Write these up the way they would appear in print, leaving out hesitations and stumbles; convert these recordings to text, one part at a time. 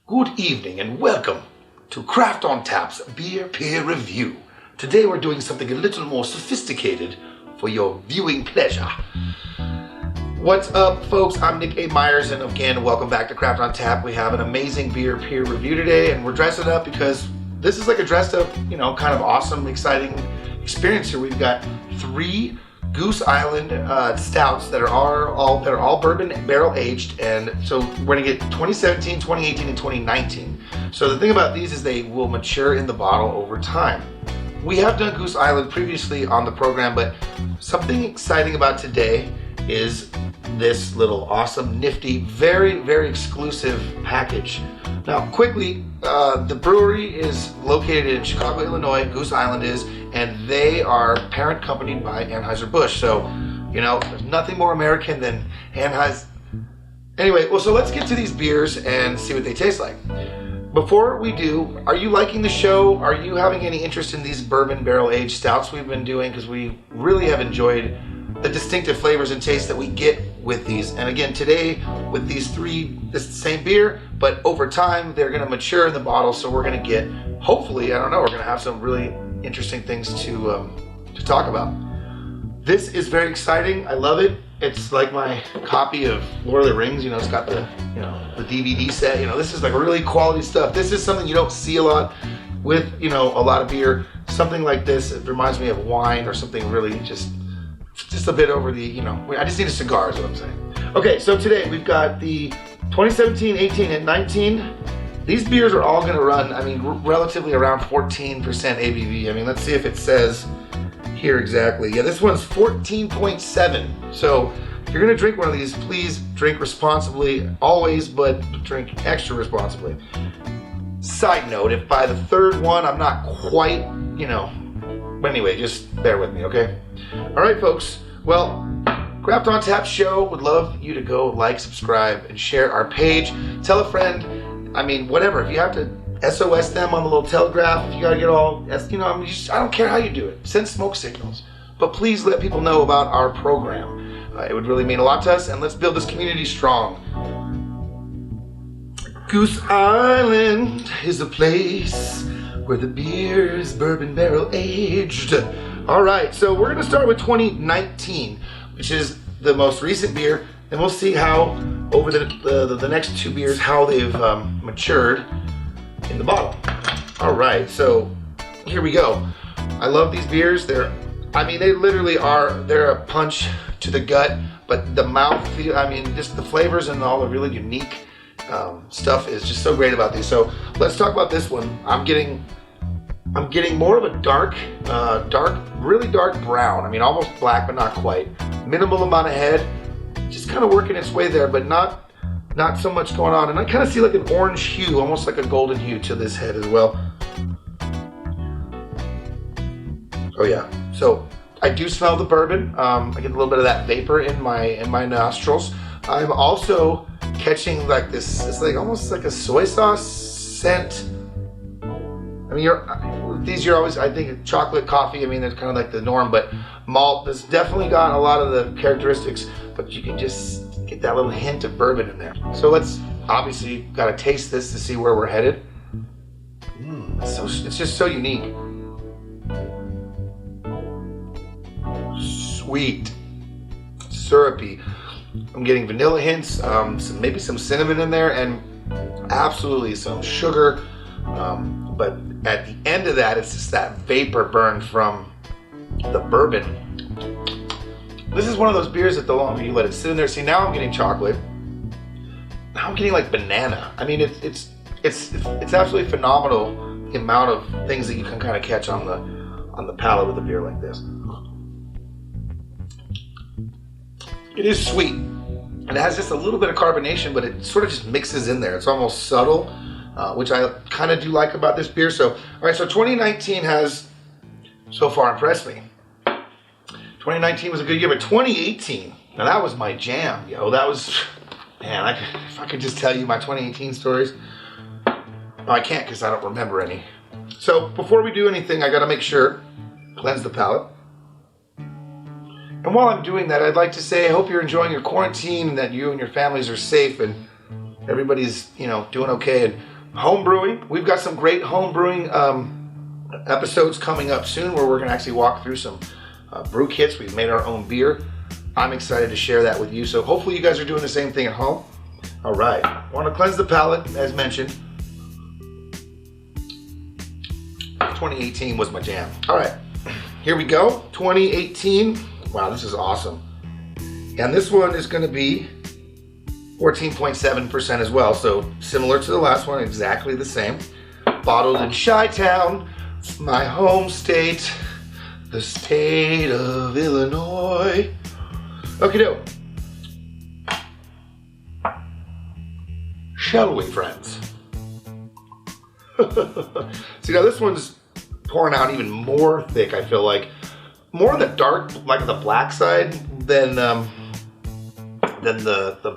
Good evening and welcome to Craft on Tap's Beer Peer Review. Today we're doing something a little more sophisticated for your viewing pleasure. What's up, folks? I'm Nick A. Myers, and again, welcome back to Craft on Tap. We have an amazing beer peer review today, and we're dressing up because this is like a dressed up, kind of awesome, exciting experience here. We've got 3 Goose Island stouts that are all bourbon barrel aged, and so we're gonna get 2017, 2018, and 2019. So the thing about these is they will mature in the bottle over time. We have done Goose Island previously on the program, but something exciting about today is this little awesome, nifty, very, very exclusive package. Now, quickly, the brewery is located in Chicago, Illinois. Goose Island is, and they are parent company by Anheuser-Busch. So, there's nothing more American than Anheuser. Anyway, so let's get to these beers and see what they taste like. Before we do, are you liking the show? Are you having any interest in these bourbon barrel-aged stouts we've been doing? Because we really have enjoyed the distinctive flavors and tastes that we get with these. And again, today with these 3, this is the same beer, but over time they're going to mature in the bottle. So we're going to get, hopefully, we're going to have some really interesting things to talk about. This is very exciting. I love it. It's like my copy of Lord of the Rings. It's got the the DVD set. This is like really quality stuff. This is something you don't see a lot with a lot of beer. Something like this, it reminds me of wine or something really just a bit over the, I just need a cigar is what I'm saying. Okay, so today we've got the 2017, 18, and 19. These beers are all gonna run, relatively around 14% ABV. Let's see if it says here exactly. Yeah, this one's 14.7. So if you're gonna drink one of these, please drink responsibly, always, but drink extra responsibly. Side note, if by the 3rd one I'm not quite, but anyway, just bear with me, okay? All right, folks. Well, Craft on Tap show would love you to go like, subscribe, and share our page. Tell a friend. Whatever. If you have to SOS them on the little telegraph, if you gotta get all, I don't care how you do it. Send smoke signals, but please let people know about our program. It would really mean a lot to us, and let's build this community strong. Goose Island is a place where the beer is bourbon barrel aged. All right, so we're gonna start with 2019, which is the most recent beer, and we'll see how over the next 2 beers how they've matured in the bottle. All right, so here we go. I love these beers. They literally are. They're a punch to the gut, but the mouthfeel. Just the flavors and all the really unique stuff is just so great about these. So let's talk about this one. I'm getting more of a dark, really dark brown. Almost black, but not quite. Minimal amount of head, just kind of working its way there, but not so much going on. And I kind of see like an orange hue, almost like a golden hue to this head as well. Oh yeah. So I do smell the bourbon. I get a little bit of that vapor in my nostrils. I'm also catching like this. It's like almost like a soy sauce scent. You're always, I think, chocolate, coffee, that's kind of like the norm, but malt has definitely got a lot of the characteristics, but you can just get that little hint of bourbon in there. So let's, obviously, gotta taste this to see where we're headed. It's just so unique. Sweet, syrupy. I'm getting vanilla hints, maybe some cinnamon in there, and absolutely some sugar. But at the end of that, it's just that vapor burn from the bourbon. This is one of those beers that the longer you let it sit in there, see, now I'm getting chocolate. Now I'm getting like banana. It's absolutely phenomenal the amount of things that you can kind of catch on the palate with a beer like this. It is sweet, and it has just a little bit of carbonation, but it sort of just mixes in there. It's almost subtle. Which I kind of do like about this beer. So, all right, so 2019 has so far impressed me. 2019 was a good year, but 2018, now that was my jam, That was, man, if I could just tell you my 2018 stories. No, I can't because I don't remember any. So before we do anything, I got to make sure, cleanse the palate. And while I'm doing that, I'd like to say I hope you're enjoying your quarantine and that you and your families are safe and everybody's, doing okay. And home brewing. We've got some great home brewing episodes coming up soon where we're gonna actually walk through some brew kits. We've made our own beer. I'm excited to share that with you. So hopefully you guys are doing the same thing at home. All right, want to cleanse the palate, as mentioned. 2018 was my jam. All right, here we go. 2018. Wow, this is awesome. And this one is going to be 14.7% as well. So similar to the last one, exactly the same. Bottled in Chi-Town, my home state, the state of Illinois. Okie doke. Shall we, friends? See, now this one's pouring out even more thick, I feel like. More on the dark, like the black side than the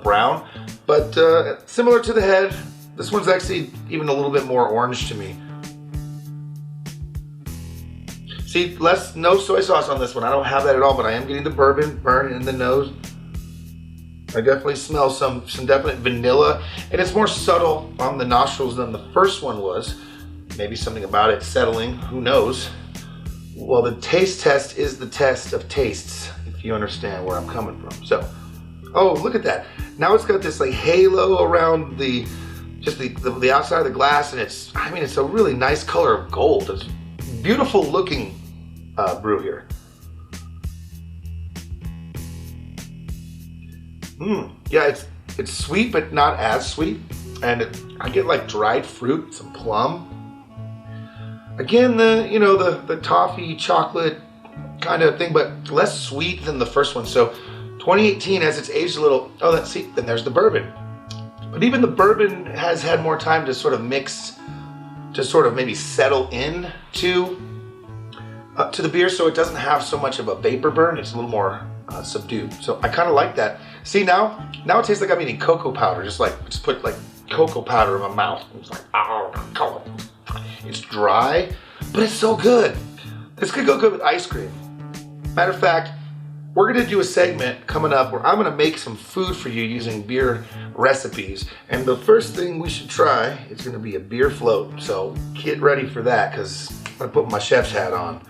brown. But similar to the head, this one's actually even a little bit more orange to me. See, no soy sauce on this one. I don't have that at all, but I am getting the bourbon burn in the nose. I definitely smell some definite vanilla, and it's more subtle on the nostrils than the first one was. Maybe something about it settling, who knows? Well, the taste test is the test of tastes, if you understand where I'm coming from. So, oh, look at that. Now it's got this like halo around the outside of the glass, and it's a really nice color of gold. It's beautiful looking brew here. Yeah, it's sweet, but not as sweet. And I get like dried fruit, some plum. Again, the toffee chocolate kind of thing, but less sweet than the first one. So 2018, as it's aged a little, then there's the bourbon. But even the bourbon has had more time to sort of mix, to sort of maybe settle in to the beer, so it doesn't have so much of a vapor burn. It's a little more subdued. So I kind of like that. See, now it tastes like I'm eating cocoa powder. Just put like cocoa powder in my mouth. It's like, oh, it's dry, but it's so good. This could go good with ice cream. Matter of fact, we're gonna do a segment coming up where I'm gonna make some food for you using beer recipes. And the first thing we should try is gonna be a beer float. So get ready for that, because I'm gonna put my chef's hat on.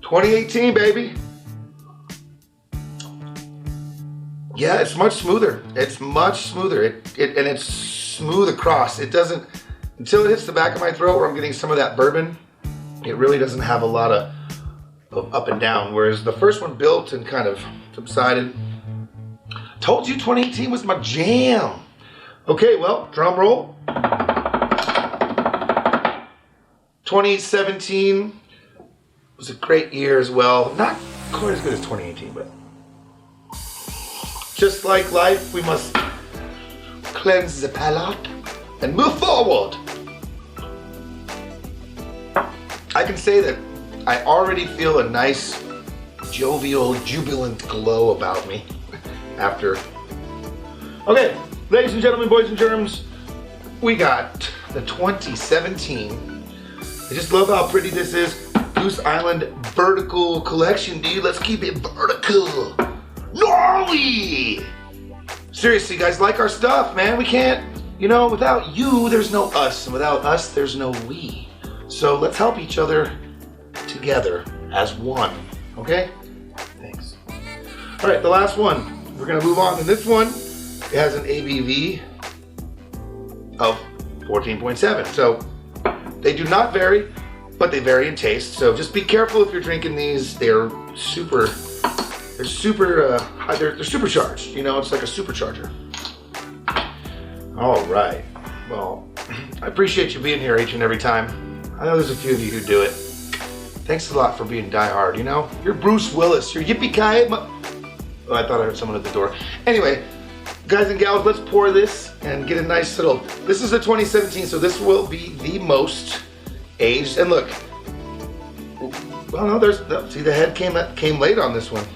2018, baby. Yeah, it's much smoother. It's much smoother. And it's smooth across. It doesn't, until it hits the back of my throat where I'm getting some of that bourbon, it really doesn't have a lot of up and down. Whereas the first one built and kind of subsided. Told you 2018 was my jam. Okay, well, drum roll. 2017 was a great year as well. Not quite as good as 2018, but just like life, we must cleanse the palate and move forward. I can say that I already feel a nice, jovial, jubilant glow about me after. Okay, ladies and gentlemen, boys and germs, we got the 2017. I just love how pretty this is. Goose Island vertical collection, dude. Let's keep it vertical. Gnarly! Seriously, guys, like our stuff, man. We can't, without you, there's no us. And without us, there's no we. So let's help each other together as one, okay? Thanks. All right, the last one. We're gonna move on to this one. It has an ABV of 14.7. So they do not vary, but they vary in taste. So just be careful if you're drinking these. They're supercharged. It's like a supercharger. All right. Well, I appreciate you being here each and every time. I know there's a few of you who do it. Thanks a lot for being diehard. You're Bruce Willis. You're yippee-ki-yay. Oh, I thought I heard someone at the door. Anyway, guys and gals, let's pour this and get a nice little. This is a 2017, so this will be the most aged. And look, well, no, see, the head came late on this one.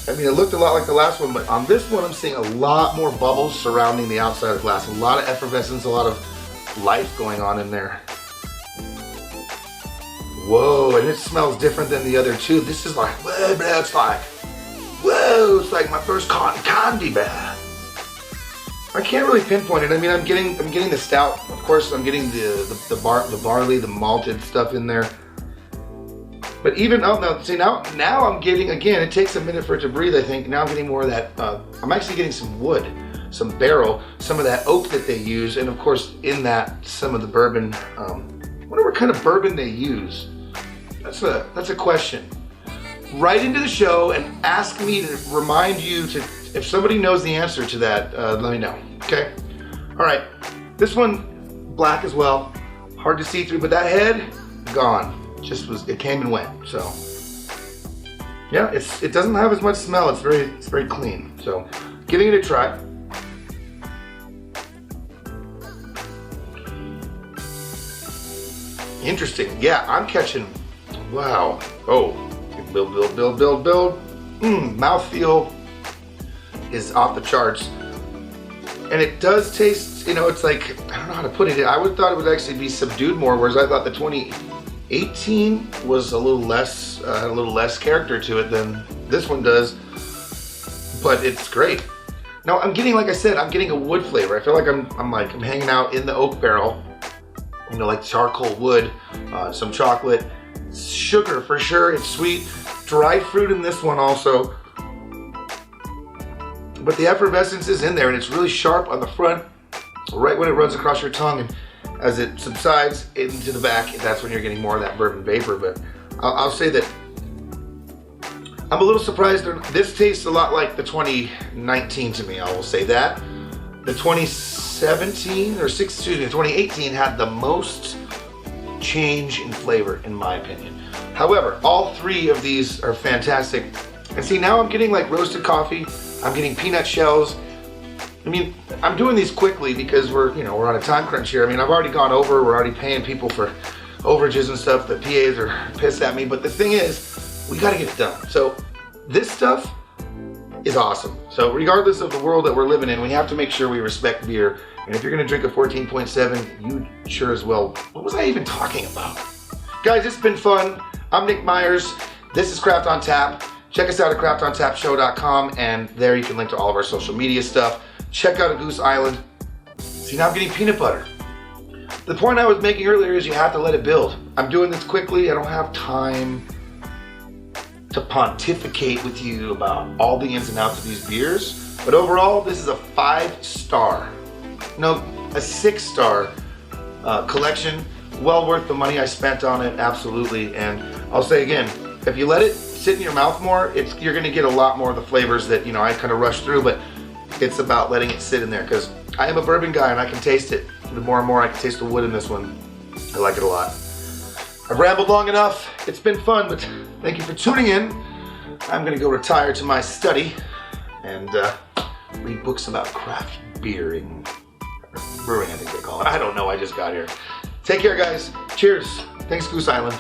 It looked a lot like the last one, but on this one, I'm seeing a lot more bubbles surrounding the outside of the glass. A lot of effervescence, a lot of life going on in there. Whoa, and it smells different than the other two. This is like, whoa, whoa, it's like my first cotton candy bath. I can't really pinpoint it. I mean, I'm getting the stout. Of course, I'm getting the barley, the malted stuff in there. But even, oh no, see now I'm getting, again, it takes a minute for it to breathe, I think. Now I'm getting more of that, I'm actually getting some wood, some barrel, some of that oak that they use, and of course in that, some of the bourbon. I wonder what kind of bourbon they use. That's a question. Write into the show and ask me to remind you to, if somebody knows the answer to that, let me know, okay? All right, this one, black as well, hard to see through, but that head, gone. It came and went, so. Yeah, it doesn't have as much smell, it's very clean. So, giving it a try. Interesting, yeah, I'm catching, wow. Oh, build. Mouthfeel is off the charts. And it does taste, you know, it's like, I don't know how to put it. I would thought it would actually be subdued more, whereas I thought the 2018 was a little less, had a little less character to it than this one does, but it's great. Now I'm getting, like I said, I'm getting a wood flavor. I feel like I'm hanging out in the oak barrel, you know, like charcoal wood, some chocolate, sugar for sure. It's sweet, dry fruit in this one also, but the effervescence is in there, and it's really sharp on the front, right when it runs across your tongue, and as it subsides into the back, that's when you're getting more of that bourbon vapor. But I'll say that I'm a little surprised. This tastes a lot like the 2019 to me, I will say that. The 2017, or 2018 had the most change in flavor, in my opinion. However, all three of these are fantastic. And see, now I'm getting like roasted coffee, I'm getting peanut shells. I mean, I'm doing these quickly because we're on a time crunch here. I mean, I've already gone over, we're already paying people for overages and stuff. The PAs are pissed at me, but the thing is, we gotta get it done. So this stuff is awesome. So regardless of the world that we're living in, we have to make sure we respect beer. And if you're gonna drink a 14.7, you sure as well, what was I even talking about? Guys, it's been fun. I'm Nick Myers. This is Craft on Tap. Check us out at craftontapshow.com, and there you can link to all of our social media stuff. Check out a Goose Island. See, now I'm getting peanut butter. The point I was making earlier is you have to let it build. I'm doing this quickly. I don't have time to pontificate with you about all the ins and outs of these beers. But overall, this is a 5-star, no, a 6-star collection. Well worth the money I spent on it, absolutely. And I'll say again, if you let it sit in your mouth more, you're gonna get a lot more of the flavors that, I kind of rushed through, but it's about letting it sit in there, because I am a bourbon guy and I can taste it. The more and more I can taste the wood in this one, I like it a lot. I've rambled long enough. It's been fun, but thank you for tuning in. I'm gonna go retire to my study and read books about craft beering, or brewing, I think they call it. I don't know, I just got here. Take care, guys. Cheers. Thanks, Goose Island.